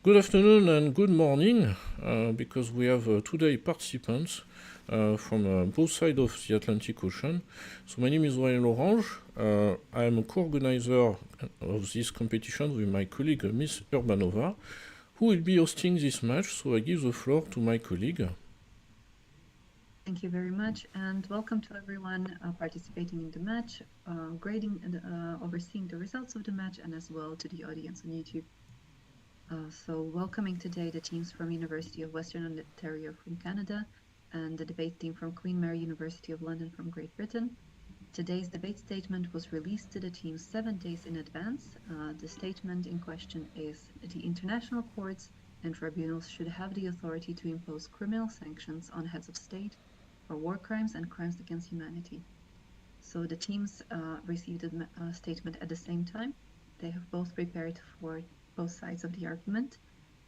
Good afternoon and good morning, because we have today participants from both sides of the Atlantic Ocean. So my name is Wael Orange. I am a co-organizer of this competition with my colleague Miss Urbanova, who will be hosting this match. So I give the floor to my colleague. Thank you very much, and welcome to everyone participating in the match, grading and overseeing the results of the match, and as well to the audience on YouTube. So welcoming today the teams from University of Western Ontario from Canada and the debate team from Queen Mary University of London from Great Britain. Today's debate statement was released to the teams 7 days in advance. The statement in question is: the international courts and tribunals should have the authority to impose criminal sanctions on heads of state for war crimes and crimes against humanity. So the teams received a statement at the same time. They have both prepared for both sides of the argument.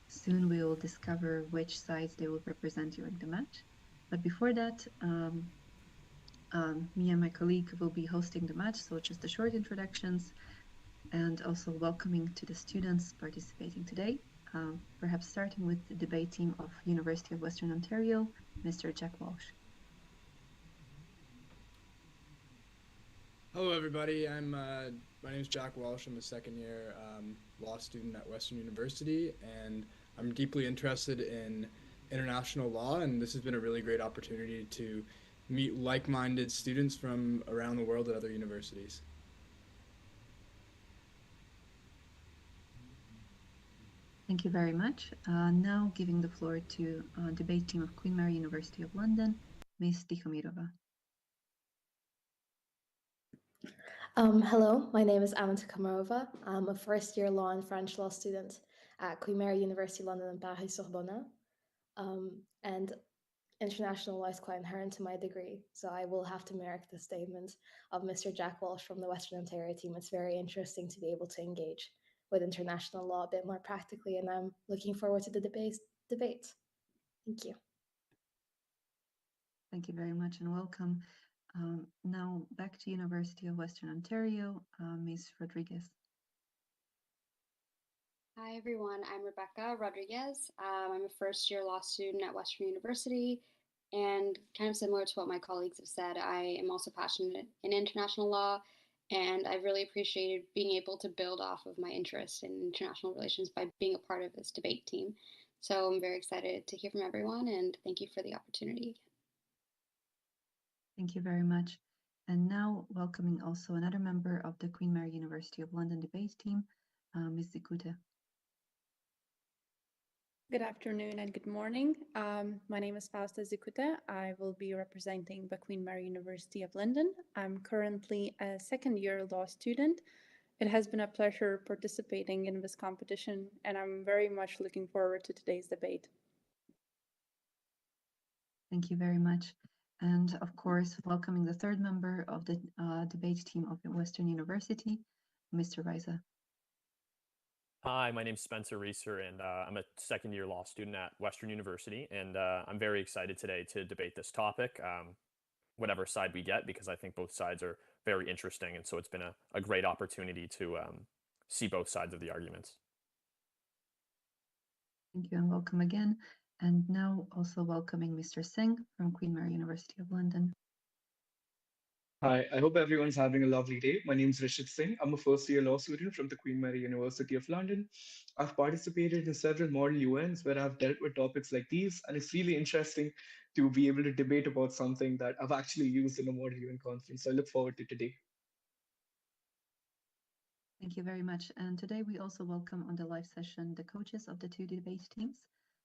Soon we will discover which sides they will represent during the match. But before that, me and my colleague will be hosting the match, so just the short introductions and also welcoming to the students participating today. Perhaps starting with the debate team of University of Western Ontario, Mr. Jack Walsh. Hello, everybody. My name is Jack Walsh. I'm a second-year law student at Western University, and I'm deeply interested in international law. And this has been a really great opportunity to meet like-minded students from around the world at other universities. Thank you very much. Now giving the floor to debate team of Queen Mary University of London, Ms. Tikhomirova. Hello, my name is Amanda Kamarova. I'm a first-year law and French law student at Queen Mary University London and Paris-Sorbonne. And international law is quite inherent to my degree, so I will have to mirror the statement of Mr. Jack Walsh from the Western Ontario team. It's very interesting to be able to engage with international law a bit more practically, and I'm looking forward to the debate. Thank you. Thank you very much and welcome. Now back to University of Western Ontario, Ms. Rodriguez. Hi, everyone. I'm Rebecca Rodriguez. I'm a first-year law student at Western University, and kind of similar to what my colleagues have said, I am also passionate in international law, and I've really appreciated being able to build off of my interest in international relations by being a part of this debate team. So I'm very excited to hear from everyone, and thank you for the opportunity. Thank you very much. And now welcoming also another member of the Queen Mary University of London debate team, Ms. Zikute. Good afternoon and good morning. My name is Fausta Zikute. I will be representing the Queen Mary University of London. I'm currently a second-year law student. It has been a pleasure participating in this competition, and I'm very much looking forward to today's debate. Thank you very much. And of course, welcoming the third member of the debate team of Western University, Mr. Reiser. Hi, my name is Spencer Reeser, and I'm a second-year law student at Western University, and I'm very excited today to debate this topic, whatever side we get, because I think both sides are very interesting, and so it's been a great opportunity to see both sides of the arguments. Thank you and welcome again. And now also welcoming Mr. Singh from Queen Mary University of London. Hi, I hope everyone's having a lovely day. My name is Rishit Singh. I'm a first-year law student from the Queen Mary University of London. I've participated in several model UNs where I've dealt with topics like these, and it's really interesting to be able to debate about something that I've actually used in a model UN conference. So I look forward to today. Thank you very much. And today we also welcome on the live session the coaches of the two debate teams.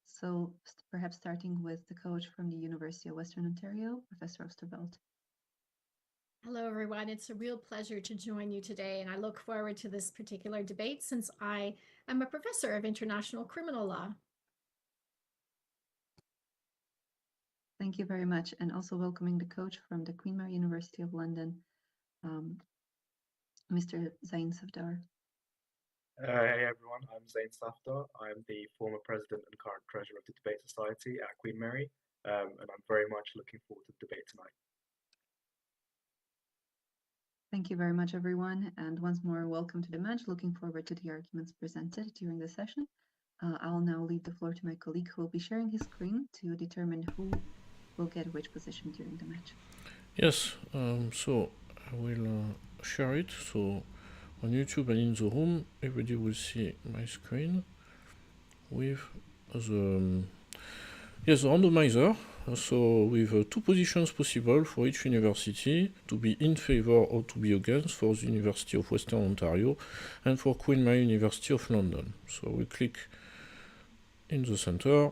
So perhaps starting with the coach from the University of Western Ontario, Professor Oosterveld. Hello, everyone. It's a real pleasure to join you today, and I look forward to this particular debate since I am a professor of international criminal law. Thank you very much, and also welcoming the coach from the Queen Mary University of London, Mr. Zain Safdar. Hey everyone, I'm Zain Safdar. I'm the former president and current treasurer of the Debate Society at Queen Mary, and I'm very much looking forward to the debate tonight. Thank you very much, everyone. And once more, welcome to the match. Looking forward to the arguments presented during the session. I'll now leave the floor to my colleague who will be sharing his screen to determine who will get which position during the match. Yes, so I will share it. So on YouTube and in the room, everybody will see my screen with the randomizer. So with two positions possible for each university, to be in favor or to be against for the University of Western Ontario and for Queen Mary University of London. So we click in the center.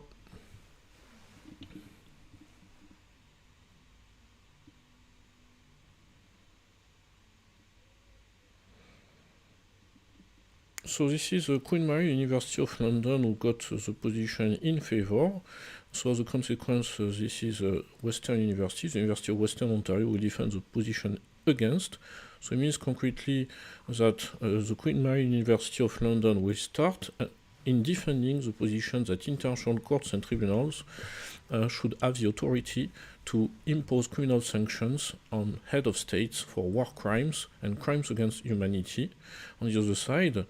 So this is Queen Mary University of London who got the position in favor. So as a consequence, this is Western University. The University of Western Ontario will defend the position against. So it means concretely that the Queen Mary University of London will start in defending the position that international courts and tribunals should have the authority to impose criminal sanctions on head of states for war crimes and crimes against humanity. On the other side,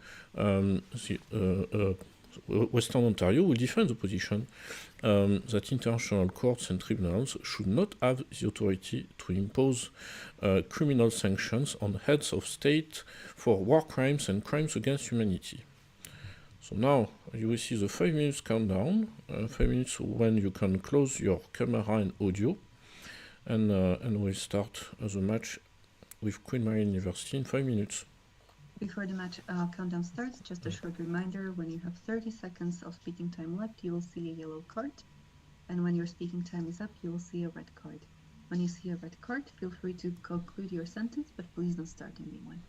Western Ontario will defend the position that international courts and tribunals should not have the authority to impose criminal sanctions on heads of state for war crimes and crimes against humanity. So now you will see the 5 minutes countdown, 5 minutes when you can close your camera and audio, and we'll start the match with Queen Mary University in 5 minutes. Before the match countdown starts, just a short reminder, when you have 30 seconds of speaking time left, you will see a yellow card. And when your speaking time is up, you will see a red card. When you see a red card, feel free to conclude your sentence, but please don't start a new one.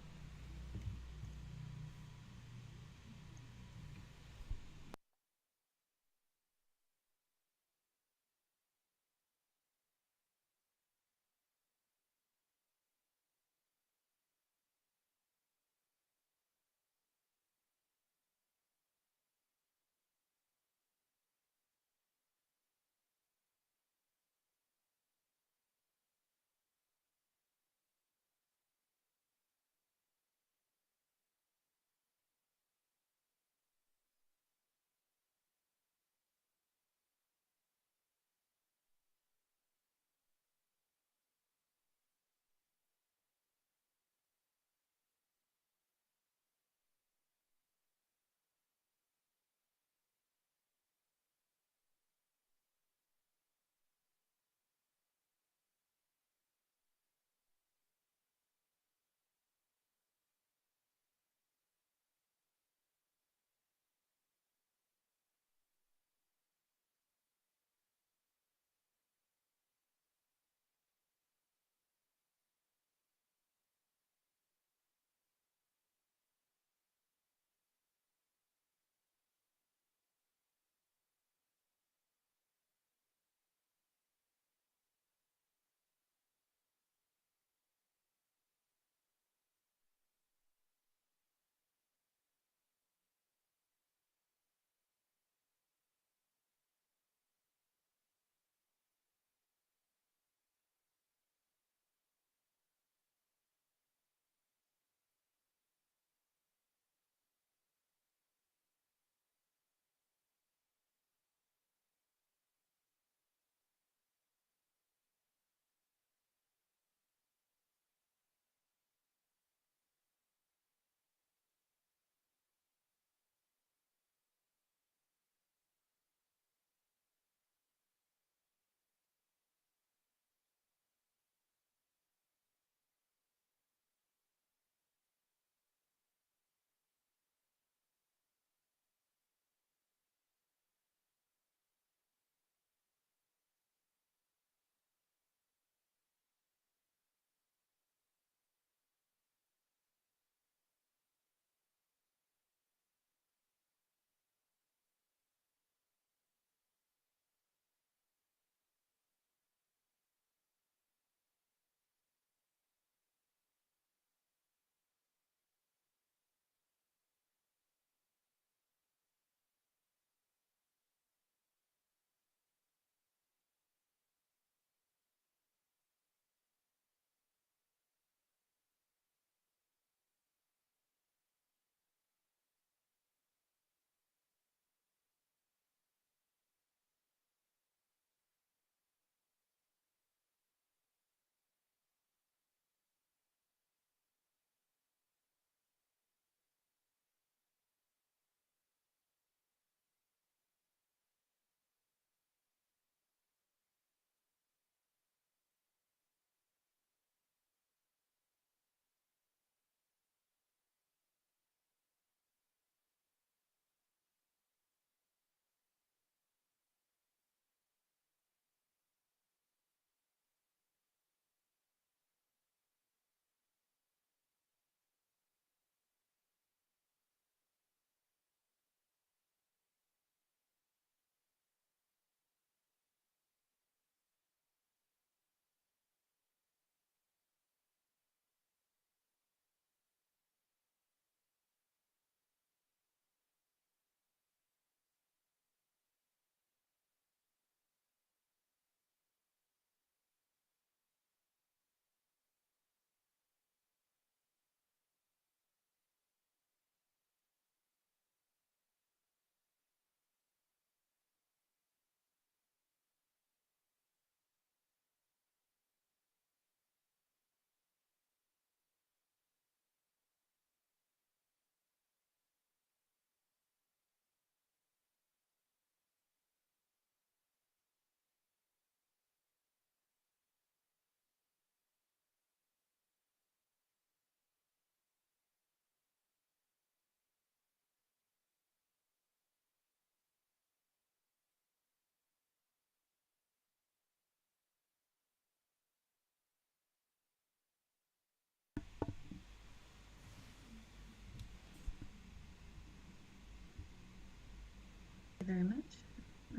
you very much.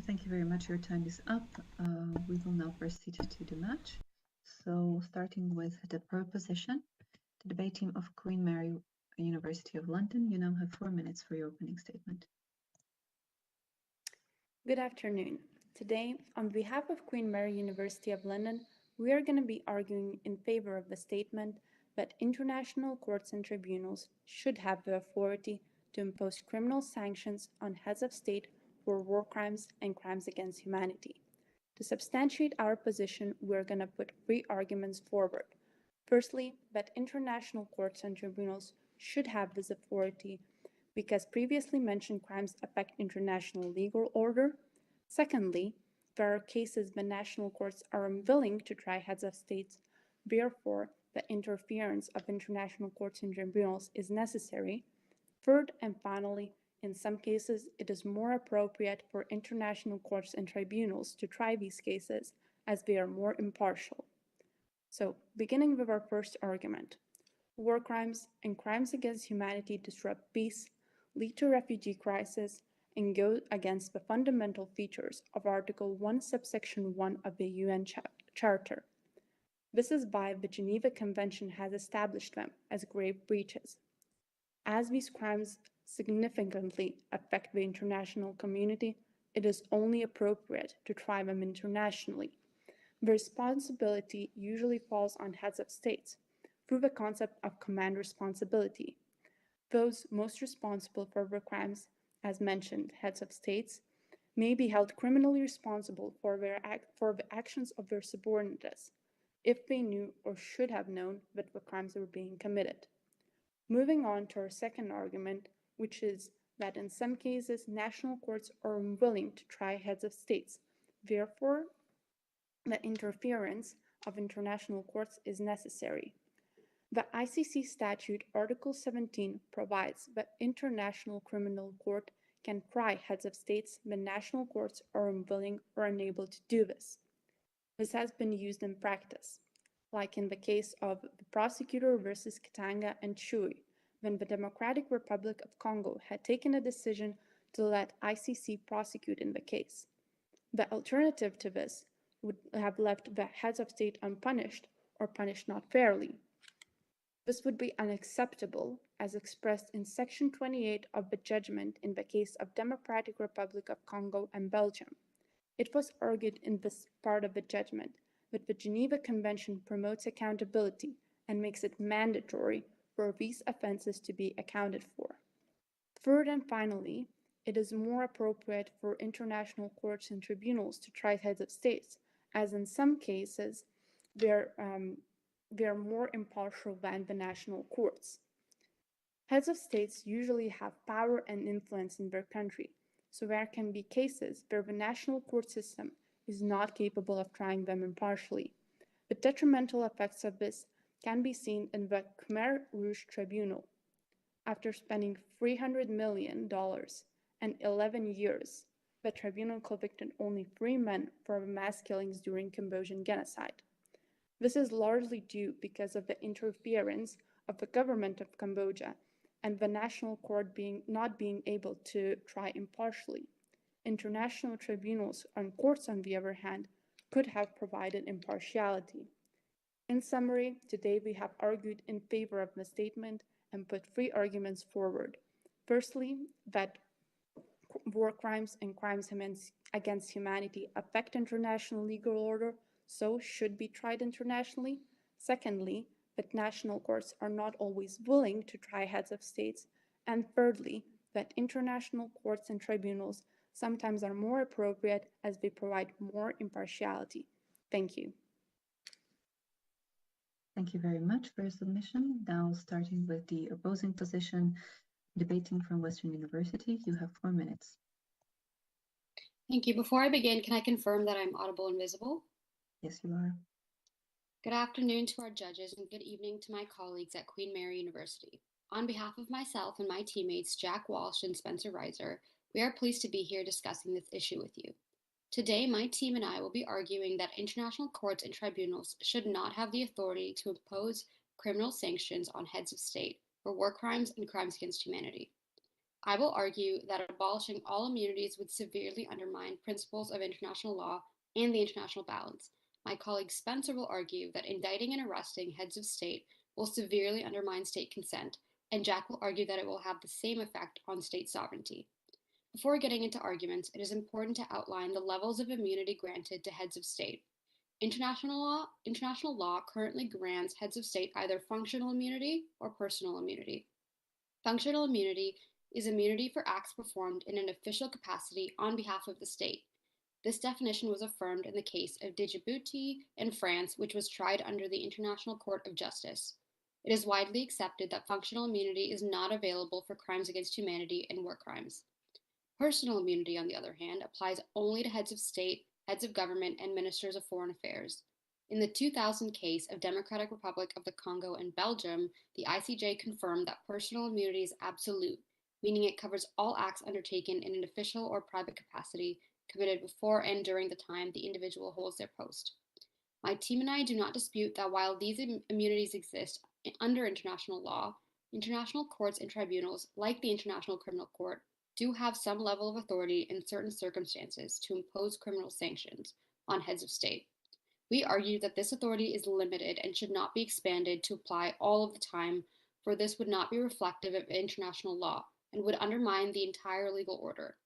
Thank you very much. Your time is up. We will now proceed to the match. So starting with the proposition, the debate team of Queen Mary University of London, you now have 4 minutes for your opening statement. Good afternoon. Today, on behalf of Queen Mary University of London, we are going to be arguing in favor of the statement that international courts and tribunals should have the authority to impose criminal sanctions on heads of state for war crimes and crimes against humanity. To substantiate our position, we're going to put 3 arguments forward. Firstly, that international courts and tribunals should have this authority because previously mentioned crimes affect international legal order. Secondly, there are cases when national courts are unwilling to try heads of states. Therefore, the interference of international courts and tribunals is necessary. Third and finally, in some cases, it is more appropriate for international courts and tribunals to try these cases as they are more impartial. So, beginning with our first argument, war crimes and crimes against humanity disrupt peace, lead to refugee crisis, and go against the fundamental features of Article 1, subsection 1 of the UN Charter. This is why the Geneva Convention has established them as grave breaches. As these crimes significantly affect the international community, it is only appropriate to try them internationally. The responsibility usually falls on heads of states through the concept of command responsibility. Those most responsible for the crimes, as mentioned, heads of states, may be held criminally responsible for the actions of their subordinates, if they knew or should have known that the crimes were being committed. Moving on to our second argument, which is that in some cases, national courts are unwilling to try heads of states. Therefore, the interference of international courts is necessary. The ICC statute, Article 17, provides that International Criminal Court can try heads of states when national courts are unwilling or unable to do this. This has been used in practice, like in the case of the prosecutor versus Katanga and Chui, when the Democratic Republic of Congo had taken a decision to let ICC prosecute in the case. The alternative to this would have left the heads of state unpunished or punished not fairly. This would be unacceptable, as expressed in Section 28 of the judgment in the case of Democratic Republic of Congo and Belgium. It was argued in this part of the judgment that the Geneva Convention promotes accountability and makes it mandatory for these offenses to be accounted for. Third and finally, it is more appropriate for international courts and tribunals to try heads of states, as in some cases they're more impartial than the national courts. Heads of states usually have power and influence in their country, so there can be cases where the national court system is not capable of trying them impartially. The detrimental effects of this can be seen in the Khmer Rouge Tribunal. After spending $300 million and 11 years, the tribunal convicted only 3 men for the mass killings during Cambodian genocide. This is largely due because of the interference of the government of Cambodia and the national court not being able to try impartially. International tribunals and courts, on the other hand, could have provided impartiality. In summary, today we have argued in favor of the statement and put 3 arguments forward. Firstly, that war crimes and crimes against humanity affect international legal order, so should be tried internationally. Secondly, that national courts are not always willing to try heads of states. And thirdly, that international courts and tribunals sometimes are more appropriate as they provide more impartiality. Thank you. Thank you very much for your submission. Now starting with the opposing position, debating from Western University, you have 4 minutes. Thank you. Before I begin, can I confirm that I'm audible and visible? Yes, you are. Good afternoon to our judges and good evening to my colleagues at Queen Mary University. On behalf of myself and my teammates, Jack Walsh and Spencer Reiser, we are pleased to be here discussing this issue with you. Today, my team and I will be arguing that international courts and tribunals should not have the authority to impose criminal sanctions on heads of state for war crimes and crimes against humanity. I will argue that abolishing all immunities would severely undermine principles of international law and the international balance. My colleague Spencer will argue that indicting and arresting heads of state will severely undermine state consent, and Jack will argue that it will have the same effect on state sovereignty. Before getting into arguments, it is important to outline the levels of immunity granted to heads of state. International law currently grants heads of state either functional immunity or personal immunity. Functional immunity is immunity for acts performed in an official capacity on behalf of the state. This definition was affirmed in the case of Djibouti in France, which was tried under the International Court of Justice. It is widely accepted that functional immunity is not available for crimes against humanity and war crimes. Personal immunity, on the other hand, applies only to heads of state, heads of government, and ministers of foreign affairs. In the 2000 case of Democratic Republic of the Congo and Belgium, the ICJ confirmed that personal immunity is absolute, meaning it covers all acts undertaken in an official or private capacity committed before and during the time the individual holds their post. My team and I do not dispute that while these immunities exist under international law, international courts and tribunals, like the International Criminal Court, do have some level of authority in certain circumstances to impose criminal sanctions on heads of state. We argue that this authority is limited and should not be expanded to apply all of the time, for this would not be reflective of international law and would undermine the entire legal order.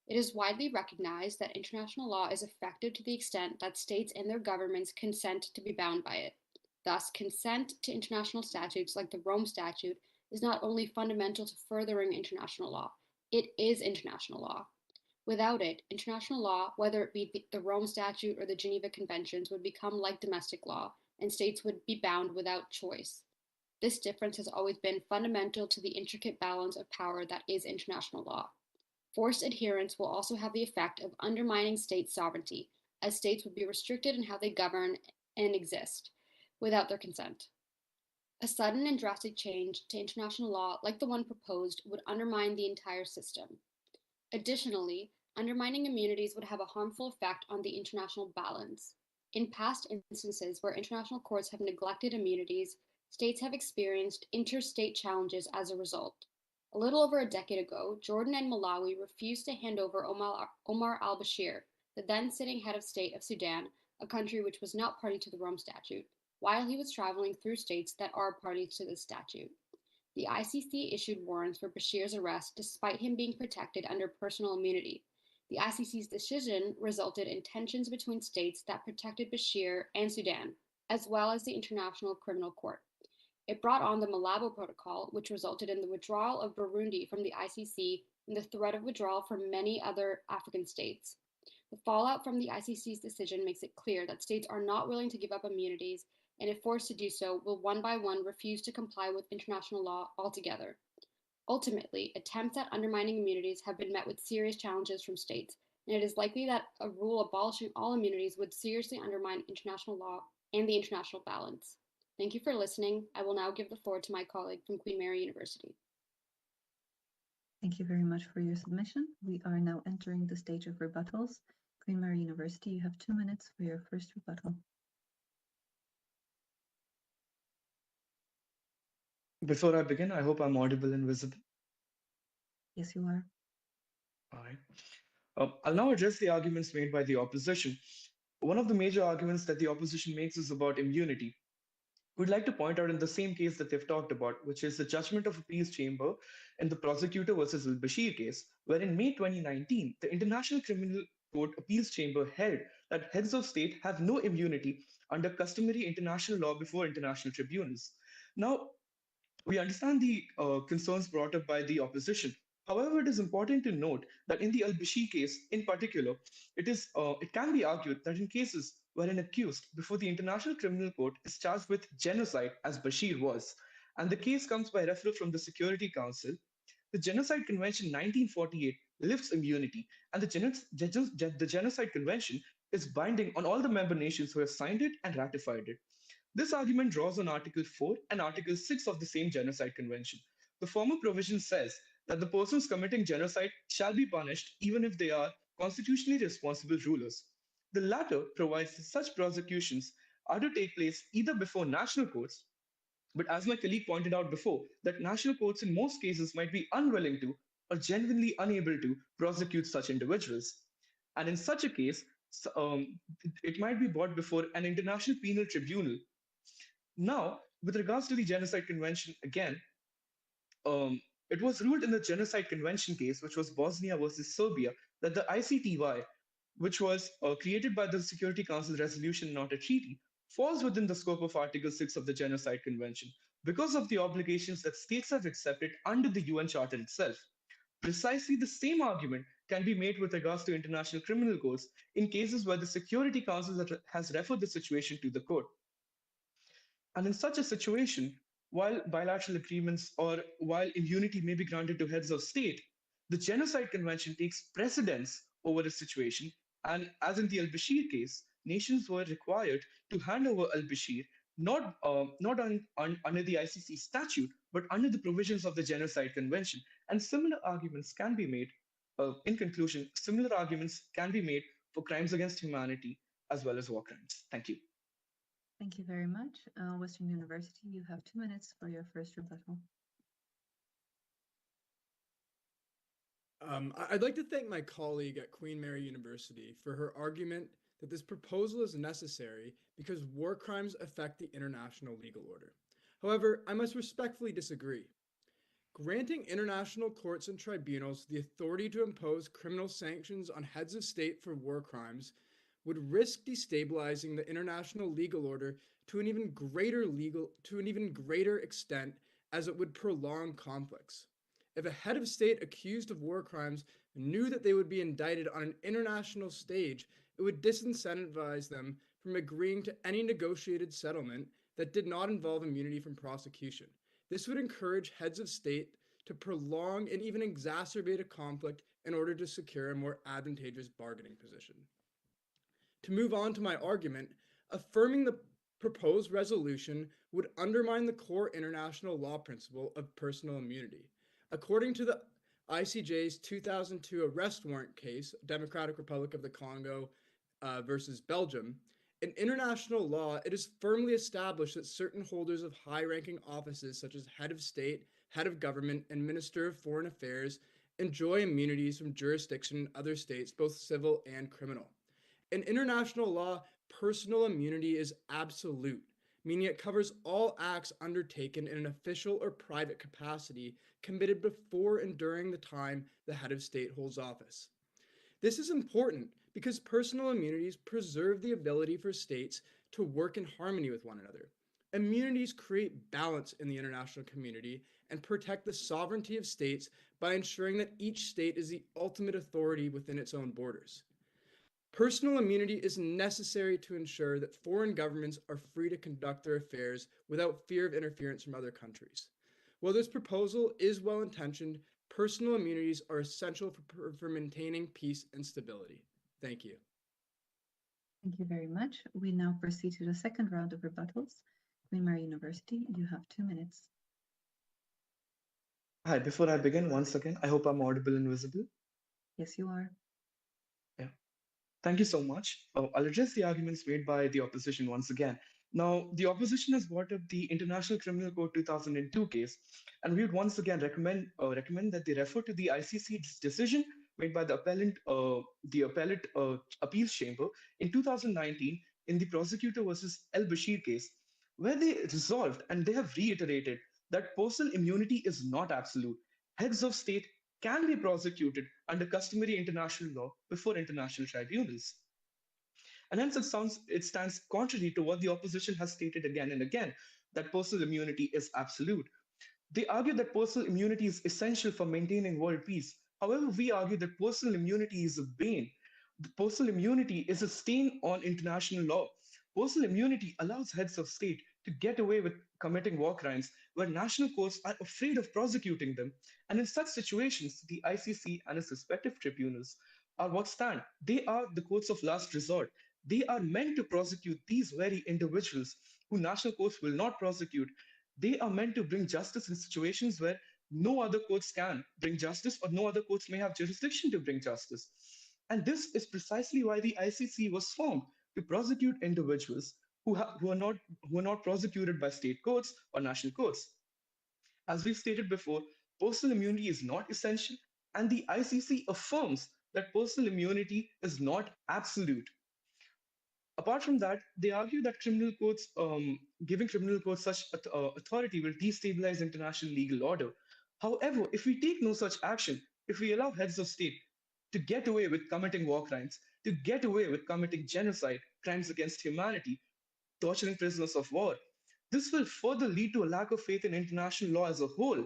It is widely recognized that international law is effective to the extent that states and their governments consent to be bound by it. Thus, consent to international statutes like the Rome Statute is not only fundamental to furthering international law, it is international law. Without it, international law, whether it be the Rome Statute or the Geneva Conventions, would become like domestic law, and states would be bound without choice. This difference has always been fundamental to the intricate balance of power that is international law. Forced adherence will also have the effect of undermining state sovereignty, as states would be restricted in how they govern and exist without their consent. A sudden and drastic change to international law, like the one proposed, would undermine the entire system. Additionally, undermining immunities would have a harmful effect on the international balance. In past instances where international courts have neglected immunities, states have experienced interstate challenges as a result. A little over a decade ago, Jordan and Malawi refused to hand over Omar al-Bashir, the then sitting head of state of Sudan, a country which was not party to the Rome Statute, while he was traveling through states that are parties to the statute. The ICC issued warrants for Bashir's arrest despite him being protected under personal immunity. The ICC's decision resulted in tensions between states that protected Bashir and Sudan, as well as the International Criminal Court. It brought on the Malabo Protocol, which resulted in the withdrawal of Burundi from the ICC and the threat of withdrawal from many other African states. The fallout from the ICC's decision makes it clear that states are not willing to give up immunities, and if forced to do so, will one by one refuse to comply with international law altogether. Ultimately, attempts at undermining immunities have been met with serious challenges from states, and it is likely that a rule abolishing all immunities would seriously undermine international law and the international balance. Thank you for listening. I will now give the floor to my colleague from Queen Mary University. Thank you very much for your submission. We are now entering the stage of rebuttals. Queen Mary University, you have 2 minutes for your first rebuttal. Before I begin, I hope I'm audible and visible. Yes, you are. All right. I'll now address the arguments made by the opposition. One of the major arguments that the opposition makes is about immunity. We'd like to point out in the same case that they've talked about, which is the judgment of appeals chamber in the prosecutor versus al-Bashir case, where in May 2019, the International Criminal Court appeals chamber held that heads of state have no immunity under customary international law before international tribunals. Now, we understand the concerns brought up by the opposition. However, it is important to note that in the al-Bashir case in particular, it can be argued that in cases where an accused before the International Criminal Court is charged with genocide, as Bashir was, and the case comes by referral from the Security Council, the Genocide Convention 1948 lifts immunity, and the Genocide Convention is binding on all the member nations who have signed it and ratified it. This argument draws on Article 4 and Article 6 of the same Genocide Convention. The former provision says that the persons committing genocide shall be punished even if they are constitutionally responsible rulers. The latter provides that such prosecutions are to take place either before national courts, but as my colleague pointed out before, that national courts in most cases might be unwilling to or genuinely unable to prosecute such individuals. And in such a case, it might be brought before an international penal tribunal. Now, with regards to the Genocide Convention, again, it was ruled in the Genocide Convention case, which was Bosnia versus Serbia, that the ICTY, which was created by the Security Council resolution, not a treaty, falls within the scope of Article 6 of the Genocide Convention because of the obligations that states have accepted under the UN Charter itself. Precisely the same argument can be made with regards to international criminal courts in cases where the Security Council has referred the situation to the court. And in such a situation, while bilateral agreements or while immunity may be granted to heads of state, the Genocide Convention takes precedence over a situation. And as in the al Bashir case, nations were required to hand over al Bashir not under the ICC statute, but under the provisions of the Genocide Convention. And similar arguments can be made, in conclusion, similar arguments can be made for crimes against humanity as well as war crimes. Thank you. Thank you very much. Western University, you have 2 minutes for your first rebuttal. I'd like to thank my colleague at Queen Mary University for her argument that this proposal is necessary because war crimes affect the international legal order. However, I must respectfully disagree. Granting international courts and tribunals the authority to impose criminal sanctions on heads of state for war crimes would risk destabilizing the international legal order to an even greater extent, as it would prolong conflicts. If a head of state accused of war crimes knew that they would be indicted on an international stage, it would disincentivize them from agreeing to any negotiated settlement that did not involve immunity from prosecution. This would encourage heads of state to prolong and even exacerbate a conflict in order to secure a more advantageous bargaining position. To move on to my argument, affirming the proposed resolution would undermine the core international law principle of personal immunity. According to the ICJ's 2002 arrest warrant case, Democratic Republic of the Congo versus Belgium, in international law, it is firmly established that certain holders of high-ranking offices such as head of state, head of government, and minister of foreign affairs enjoy immunities from jurisdiction in other states, both civil and criminal. In international law, personal immunity is absolute, meaning it covers all acts undertaken in an official or private capacity committed before and during the time the head of state holds office. This is important because personal immunities preserve the ability for states to work in harmony with one another. Immunities create balance in the international community and protect the sovereignty of states by ensuring that each state is the ultimate authority within its own borders. Personal immunity is necessary to ensure that foreign governments are free to conduct their affairs without fear of interference from other countries. While this proposal is well-intentioned, personal immunities are essential for maintaining peace and stability. Thank you. Thank you very much. We now proceed to the second round of rebuttals. Queen Mary University, you have 2 minutes. Hi, before I begin, once again, I hope I'm audible and visible. Yes, you are. Yeah. Thank you so much. I'll address the arguments made by the opposition once again. Now, the opposition has brought up the International Criminal Court 2002 case, and we would once again recommend that they refer to the ICC's decision made by the appellate appeals chamber in 2019 in the prosecutor versus El Bashir case, where they resolved and they have reiterated that personal immunity is not absolute. Heads of state can be prosecuted under customary international law before international tribunals. And hence it stands contrary to what the opposition has stated again and again, that personal immunity is absolute. They argue that personal immunity is essential for maintaining world peace. However, we argue that personal immunity is a bane. The personal immunity is a stain on international law. Personal immunity allows heads of state to get away with committing war crimes where national courts are afraid of prosecuting them. And in such situations, the ICC and its respective tribunals are what stand. They are the courts of last resort. They are meant to prosecute these very individuals who national courts will not prosecute. They are meant to bring justice in situations where no other courts can bring justice or no other courts may have jurisdiction to bring justice. And this is precisely why the ICC was formed, to prosecute individuals who are not prosecuted by state courts or national courts. As we stated before, personal immunity is not essential. And the ICC affirms that personal immunity is not absolute. Apart from that, they argue that giving criminal courts such authority will destabilize international legal order. However, if we take no such action, if we allow heads of state to get away with committing war crimes, to get away with committing genocide, crimes against humanity, torturing prisoners of war, this will further lead to a lack of faith in international law as a whole.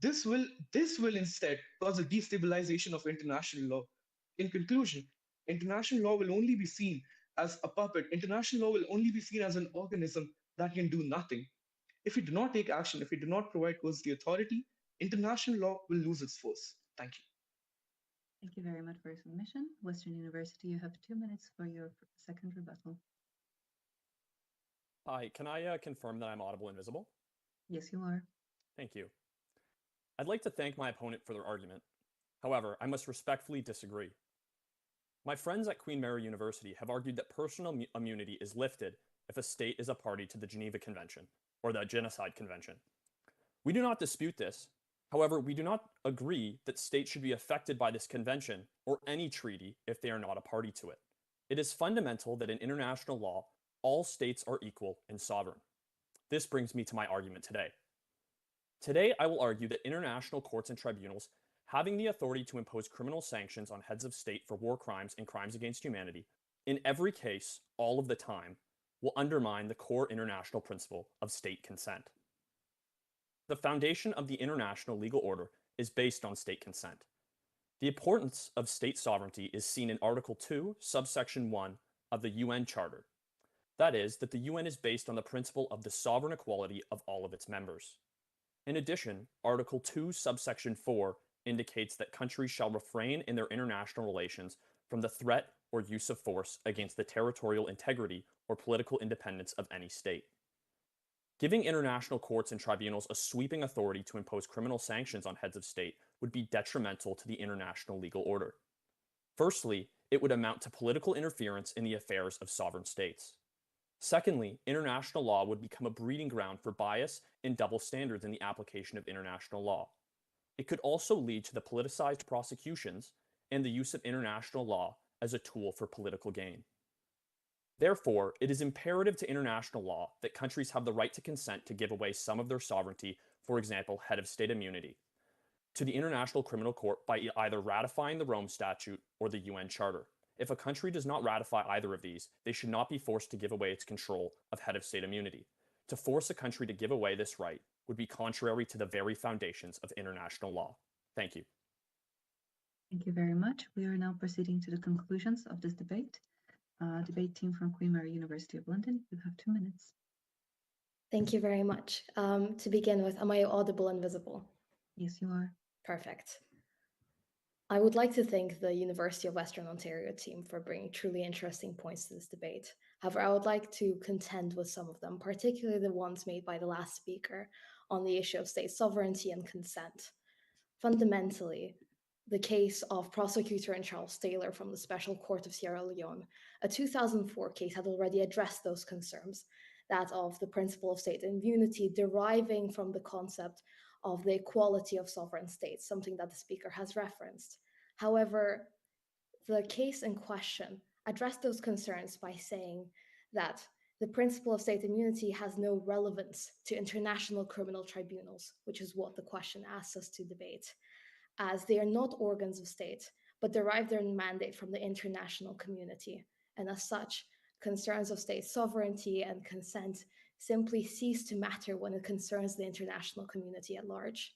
This will instead cause a destabilization of international law. In conclusion, international law will only be seen as a puppet. International law will only be seen as an organism that can do nothing. If we do not take action, if we do not provide courts the authority, international law will lose its force. Thank you. Thank you very much for your submission. Western University, you have 2 minutes for your second rebuttal. Hi, can I confirm that I'm audible and visible? Yes, you are. Thank you. I'd like to thank my opponent for their argument. However, I must respectfully disagree. My friends at Queen Mary University have argued that personal immunity is lifted if a state is a party to the Geneva Convention or the Genocide Convention. We do not dispute this. However, we do not agree that states should be affected by this convention or any treaty if they are not a party to it. It is fundamental that in international law, all states are equal and sovereign. This brings me to my argument today. Today, I will argue that international courts and tribunals having the authority to impose criminal sanctions on heads of state for war crimes and crimes against humanity, in every case, all of the time, will undermine the core international principle of state consent. The foundation of the international legal order is based on state consent. The importance of state sovereignty is seen in Article 2, subsection 1 of the UN Charter. That is, that the UN is based on the principle of the sovereign equality of all of its members. In addition, Article 2, subsection 4 indicates that countries shall refrain in their international relations from the threat or use of force against the territorial integrity or political independence of any state. Giving international courts and tribunals a sweeping authority to impose criminal sanctions on heads of state would be detrimental to the international legal order. Firstly, it would amount to political interference in the affairs of sovereign states. Secondly, international law would become a breeding ground for bias and double standards in the application of international law. It could also lead to the politicized prosecutions and the use of international law as a tool for political gain. Therefore, it is imperative to international law that countries have the right to consent to give away some of their sovereignty, for example, head of state immunity, to the International Criminal Court by either ratifying the Rome Statute or the UN Charter. If a country does not ratify either of these, they should not be forced to give away its control of head of state immunity. To force a country to give away this right would be contrary to the very foundations of international law. Thank you. Thank you very much. We are now proceeding to the conclusions of this debate. Debate team from Queen Mary University of London, you have 2 minutes. Thank you very much. To begin with, am I audible and visible? Yes, you are. Perfect. I would like to thank the University of Western Ontario team for bringing truly interesting points to this debate. However, I would like to contend with some of them, particularly the ones made by the last speaker on the issue of state sovereignty and consent. Fundamentally, the case of prosecutor and Charles Taylor from the Special Court of Sierra Leone, a 2004 case, had already addressed those concerns, that of the principle of state immunity deriving from the concept of the equality of sovereign states, something that the speaker has referenced. However, the case in question addressed those concerns by saying that the principle of state immunity has no relevance to international criminal tribunals, which is what the question asks us to debate, as they are not organs of state, but derive their mandate from the international community. And as such, concerns of state sovereignty and consent simply cease to matter when it concerns the international community at large.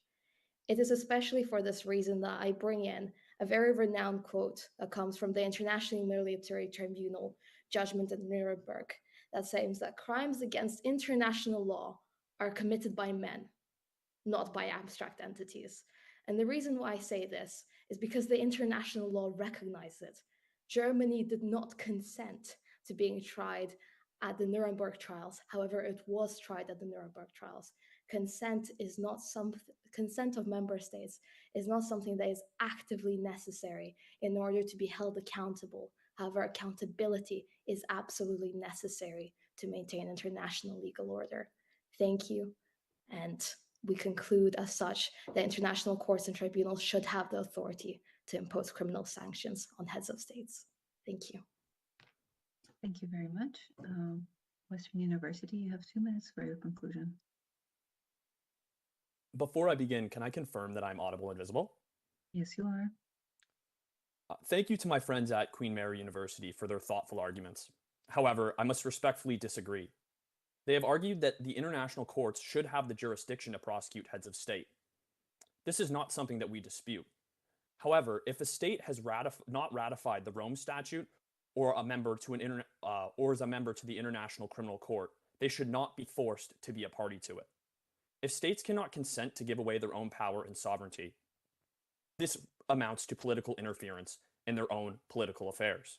It is especially for this reason that I bring in a very renowned quote that comes from the International Military Tribunal judgment at Nuremberg that says that crimes against international law are committed by men, not by abstract entities. And the reason why I say this is because the international law recognizes it. Germany did not consent to being tried at the Nuremberg trials. However, it was tried at the Nuremberg trials. Consent of member states is not something that is actively necessary in order to be held accountable. However, accountability is absolutely necessary to maintain international legal order. Thank you, and we conclude as such that international courts and tribunals should have the authority to impose criminal sanctions on heads of states. Thank you. Thank you very much. Western University, you have 2 minutes for your conclusion. Before I begin, can I confirm that I'm audible and visible? Yes, you are. Thank you to my friends at Queen Mary University for their thoughtful arguments. However, I must respectfully disagree. They have argued that the international courts should have the jurisdiction to prosecute heads of state. This is not something that we dispute. However, if a state has not ratified the Rome Statute or is a member to the International Criminal Court, they should not be forced to be a party to it. If states cannot consent to give away their own power and sovereignty, this amounts to political interference in their own political affairs.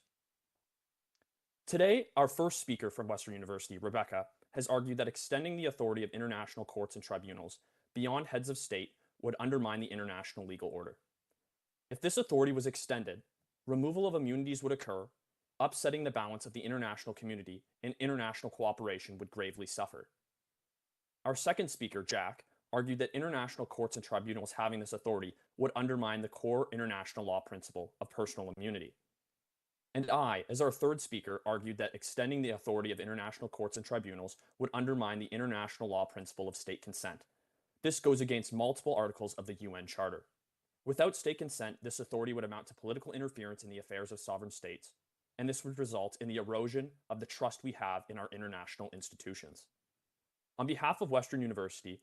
Today, our first speaker from Western University, Rebecca, has argued that extending the authority of international courts and tribunals beyond heads of state would undermine the international legal order. If this authority was extended, removal of immunities would occur, upsetting the balance of the international community, and international cooperation would gravely suffer. Our second speaker, Jack, argued that international courts and tribunals having this authority would undermine the core international law principle of personal immunity. And I, as our third speaker, argued that extending the authority of international courts and tribunals would undermine the international law principle of state consent. This goes against multiple articles of the UN Charter. Without state consent, this authority would amount to political interference in the affairs of sovereign states, and this would result in the erosion of the trust we have in our international institutions. On behalf of Western University,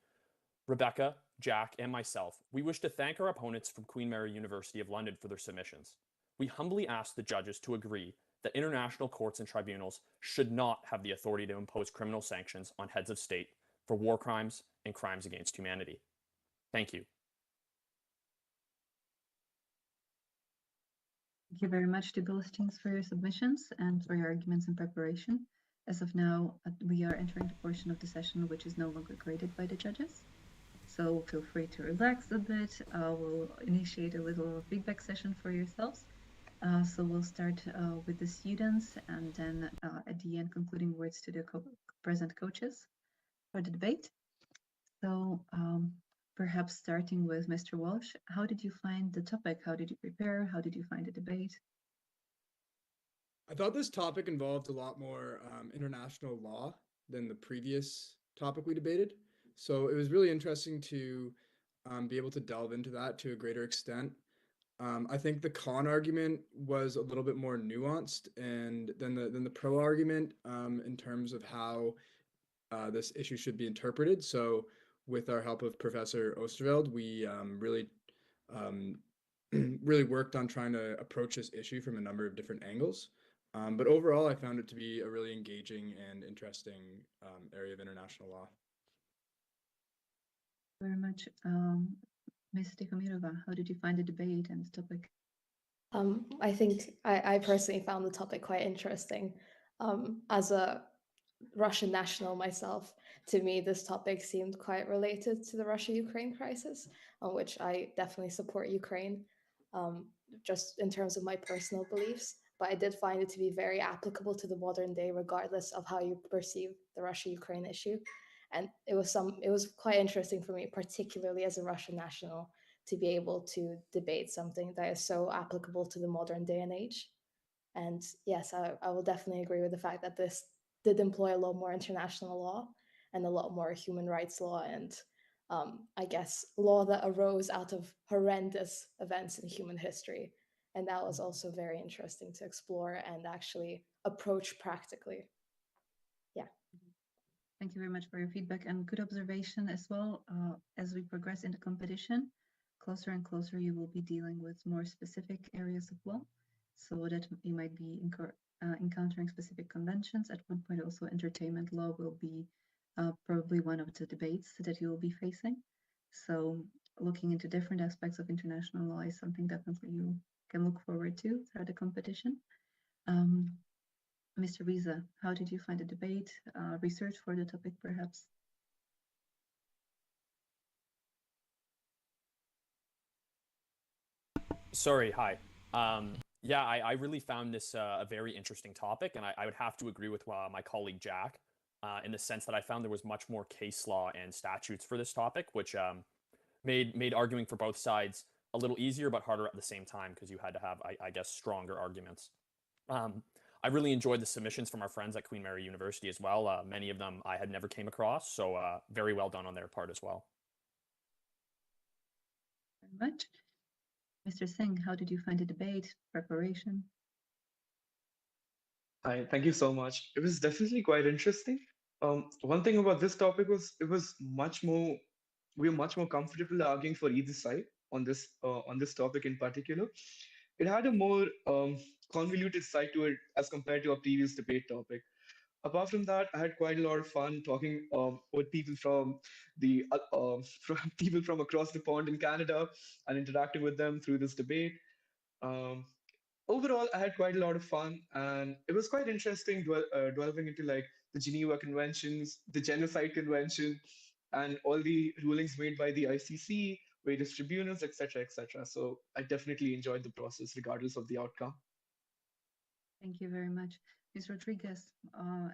Rebecca, Jack, and myself, we wish to thank our opponents from Queen Mary University of London for their submissions. We humbly ask the judges to agree that international courts and tribunals should not have the authority to impose criminal sanctions on heads of state for war crimes and crimes against humanity. Thank you. Thank you very much to both teams for your submissions and for your arguments in preparation. As of now, we are entering the portion of the session which is no longer graded by the judges. So feel free to relax a bit. We'll initiate a little feedback session for yourselves. So we'll start with the students and then at the end concluding words to the present coaches for the debate. So perhaps starting with Mr. Walsh, how did you find the topic? How did you prepare? How did you find the debate? I thought this topic involved a lot more international law than the previous topic we debated. So it was really interesting to be able to delve into that to a greater extent. I think the con argument was a little bit more nuanced than the pro argument in terms of how this issue should be interpreted. So with our help of Professor Oosterveld, we really worked on trying to approach this issue from a number of different angles. But overall, I found it to be a really engaging and interesting area of international law. Very much. Ms. Tikhomirova, how did you find the debate and the topic? I think I personally found the topic quite interesting. As a Russian national myself, to me, this topic seemed quite related to the Russia-Ukraine crisis, on which I definitely support Ukraine, just in terms of my personal beliefs. But I did find it to be very applicable to the modern day, regardless of how you perceive the Russia-Ukraine issue. And it was quite interesting for me, particularly as a Russian national, to be able to debate something that is so applicable to the modern day and age. And yes, I will definitely agree with the fact that this did employ a lot more international law and a lot more human rights law and I guess law that arose out of horrendous events in human history. And that was also very interesting to explore and actually approach practically. Yeah. Thank you very much for your feedback and good observation as well. As we progress in the competition, closer and closer you will be dealing with more specific areas of law, so that you might be encountering specific conventions. At one point also entertainment law will be probably one of the debates that you will be facing. So looking into different aspects of international law is something definitely you can look forward to throughout the competition. Mr. Riza, how did you find the debate? Research for the topic, perhaps? Sorry, hi. Yeah, I really found this a very interesting topic, and I would have to agree with my colleague Jack. in the sense that I found there was much more case law and statutes for this topic, which made arguing for both sides a little easier but harder at the same time because you had to have, I guess, stronger arguments. I really enjoyed the submissions from our friends at Queen Mary University as well. Many of them I had never came across, so very well done on their part as well. Very much. Mr. Singh, how did you find the debate preparation? Hi, thank you so much. It was definitely quite interesting. One thing about this topic was we were much more comfortable arguing for either side on this topic in particular. It had a more convoluted side to it as compared to a previous debate topic. Apart from that, I had quite a lot of fun talking with people from from people from across the pond in Canada and interacting with them through this debate. Um, Overall, I had quite a lot of fun, and it was quite interesting delving into like the Geneva Conventions, the Genocide Convention, and all the rulings made by the ICC, various tribunals, etc., etc. So I definitely enjoyed the process, regardless of the outcome. Thank you very much. Ms. Rodriguez,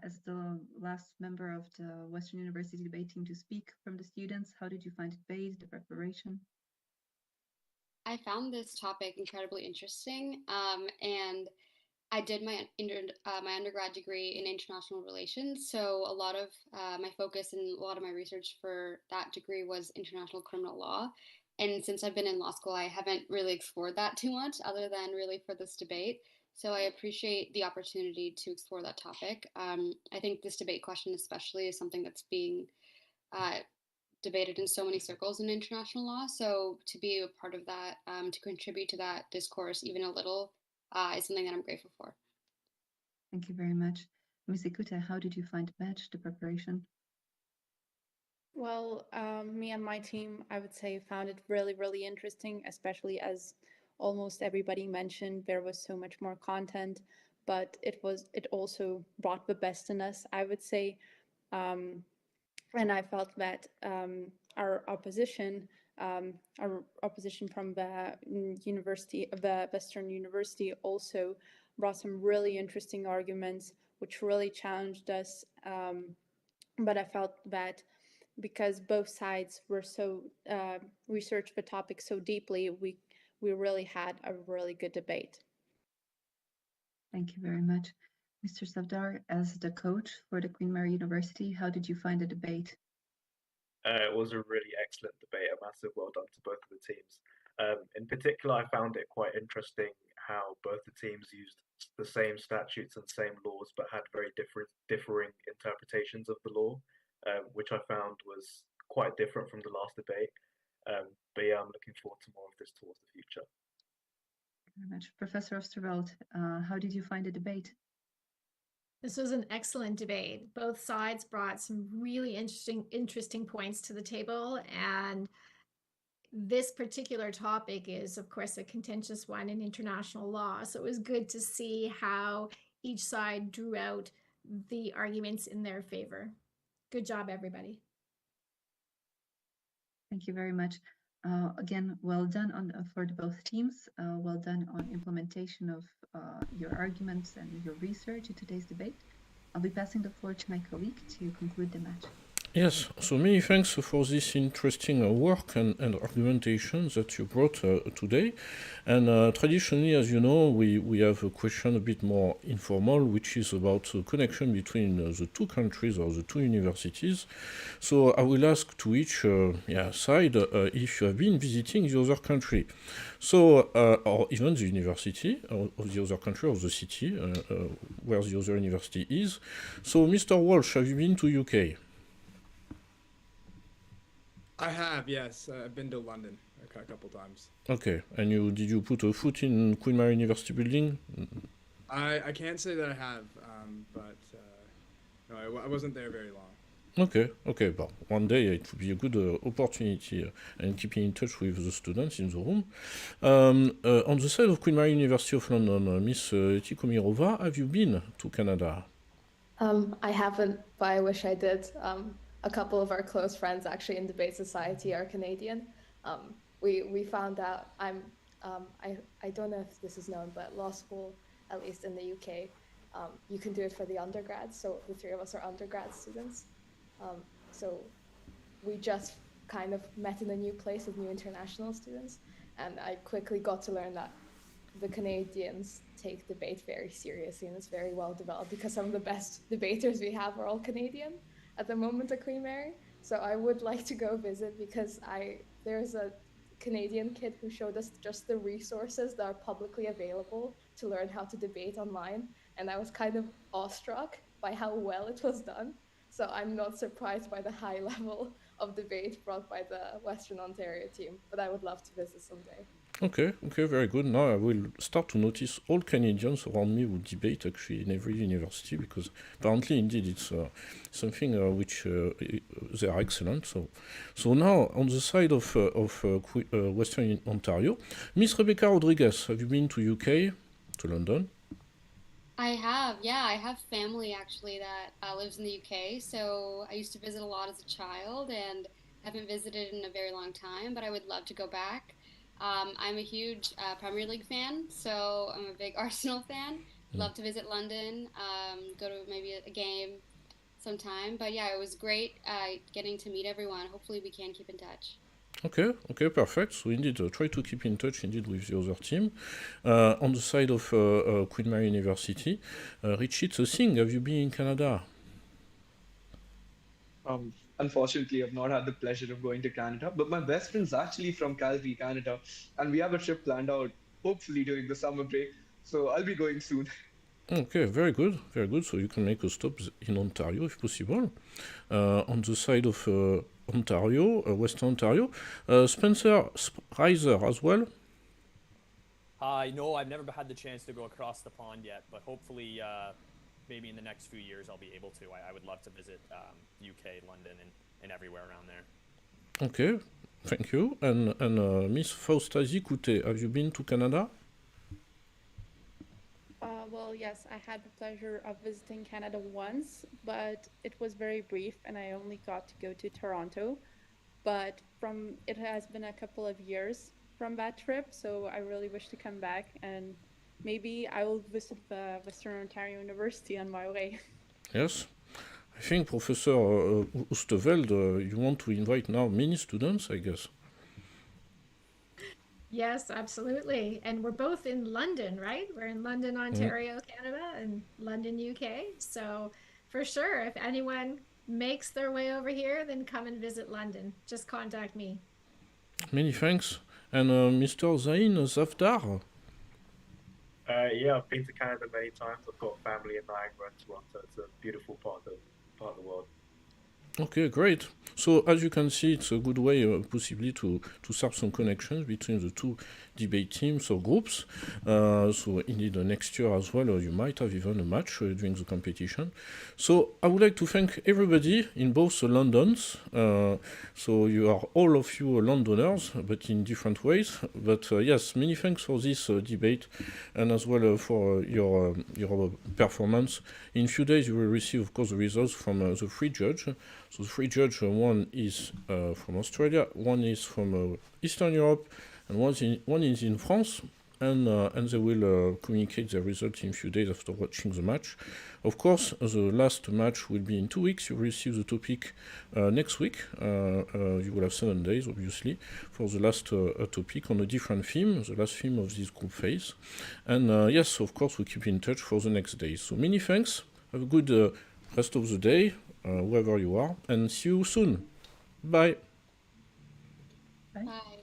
as the last member of the Western University debate team to speak from the students, how did you find the debate, the preparation? I found this topic incredibly interesting, and I did my undergrad degree in international relations. So a lot of my focus and a lot of my research for that degree was international criminal law. And since I've been in law school, I haven't really explored that too much, other than really for this debate. So I appreciate the opportunity to explore that topic. I think this debate question, especially, is something that's being debated in so many circles in international law. So to be a part of that, to contribute to that discourse even a little, is something that I'm grateful for. Thank you very much. Ms. Ikuta, how did you find the match, the preparation? Well, me and my team, I would say, found it really, really interesting, especially as almost everybody mentioned, there was so much more content, but it also brought the best in us, I would say. And I felt that our opposition from the Western University also brought some really interesting arguments, which really challenged us. But I felt that because both sides were so researched the topic so deeply, we really had a really good debate. Thank you very much. Mr. Savdar, as the coach for the Queen Mary University, how did you find the debate? It was a really excellent debate, a massive well done to both of the teams. In particular, I found it quite interesting how both the teams used the same statutes and same laws, but had very differing interpretations of the law, which I found was quite different from the last debate. But yeah, I'm looking forward to more of this towards the future. Thank you very much. Professor Oosterveld, how did you find the debate? This was an excellent debate. Both sides brought some really interesting points to the table, and this particular topic is, of course, a contentious one in international law. So it was good to see how each side drew out the arguments in their favor. Good job, everybody. Thank you very much. Again, well done for both teams. Well done on implementation of your arguments and your research in today's debate. I'll be passing the floor to my colleague to conclude the match. Yes, so many thanks for this interesting work and argumentation that you brought today. And traditionally, as you know, we have a question a bit more informal, which is about the connection between the two countries or the two universities. So I will ask to each side if you have been visiting the other country. So, or even the university of the other country or the city where the other university is. So, Mr. Walsh, have you been to UK? I have, yes. I've been to London a couple times. Okay, and did you put a foot in Queen Mary University building? I can't say that I have, but no, I wasn't there very long. Okay, but one day it would be a good opportunity and keeping in touch with the students in the room. On the side of Queen Mary University of London, Miss Tikomirova, have you been to Canada? I haven't, but I wish I did. A couple of our close friends actually in Debate Society are Canadian. We found out I don't know if this is known, but law school, at least in the UK, you can do it for the undergrads. So the three of us are undergrad students. So we just kind of met in a new place with new international students. And I quickly got to learn that the Canadians take debate very seriously, and it's very well developed because some of the best debaters we have are all Canadian at the moment at Queen Mary. So I would like to go visit because there's a Canadian kid who showed us just the resources that are publicly available to learn how to debate online. And I was kind of awestruck by how well it was done. So I'm not surprised by the high level of debate brought by the Western Ontario team, but I would love to visit someday. Okay, very good. Now I will start to notice all Canadians around me who debate actually in every university, because apparently indeed it's something which they are excellent. So now on the side of Western Ontario, Miss Rebecca Rodriguez, have you been to UK, to London? I have, yeah, I have family actually that lives in the UK. So I used to visit a lot as a child and haven't visited in a very long time, but I would love to go back. I'm a huge Premier League fan, so I'm a big Arsenal fan. Love to visit London, go to maybe a game sometime. But yeah, it was great getting to meet everyone. Hopefully, we can keep in touch. Okay, perfect. So indeed, try to keep in touch indeed with the other team. On the side of Queen Mary University, Richie Singh, have you been in Canada? Unfortunately, I've not had the pleasure of going to Canada, but my best friend's actually from Calgary, Canada, and we have a trip planned out, hopefully during the summer break. So I'll be going soon. Okay, very good. So you can make a stop in Ontario if possible. On the side of Ontario, Western Ontario, Spencer Reiser as well. No, I've never had the chance to go across the pond yet, but hopefully maybe in the next few years I'll be able to. I would love to visit UK, London, and everywhere around there. Okay, thank you. And Miss Fausta Zikute, have you been to Canada? Well, yes, I had the pleasure of visiting Canada once, but it was very brief and I only got to go to Toronto. But it has been a couple of years from that trip, so I really wish to come back, and maybe I will visit the Western Ontario University on my way. Yes. I think Professor Oosteveld, you want to invite now many students, I guess. Yes, absolutely. And we're both in London, right? We're in London, Ontario, Canada, and London, UK. So for sure, if anyone makes their way over here, then come and visit London. Just contact me. Many thanks. And Mr. Zain Zafdar? Yeah, I've been to Canada many times. I've got family in Niagara and Toronto. It's a beautiful part of the world. Okay, great. So as you can see, it's a good way possibly to start some connections between the two debate teams or groups. So indeed next year as well, you might have even a match during the competition. So I would like to thank everybody in both Londons. So you are all of you Londoners, but in different ways. But yes, many thanks for this debate, and as well for your performance. In a few days you will receive, of course, the results from the three judges. So the three judges, one is from Australia, one is from Eastern Europe, and one is in France, and they will communicate their results in a few days after watching the match. Of course, the last match will be in 2 weeks. You will receive the topic next week. You will have 7 days, obviously, for the last topic on a different theme, the last theme of this group phase. And yes, of course, we keep in touch for the next days. So many thanks. Have a good rest of the day, wherever you are, and see you soon. Bye. Bye.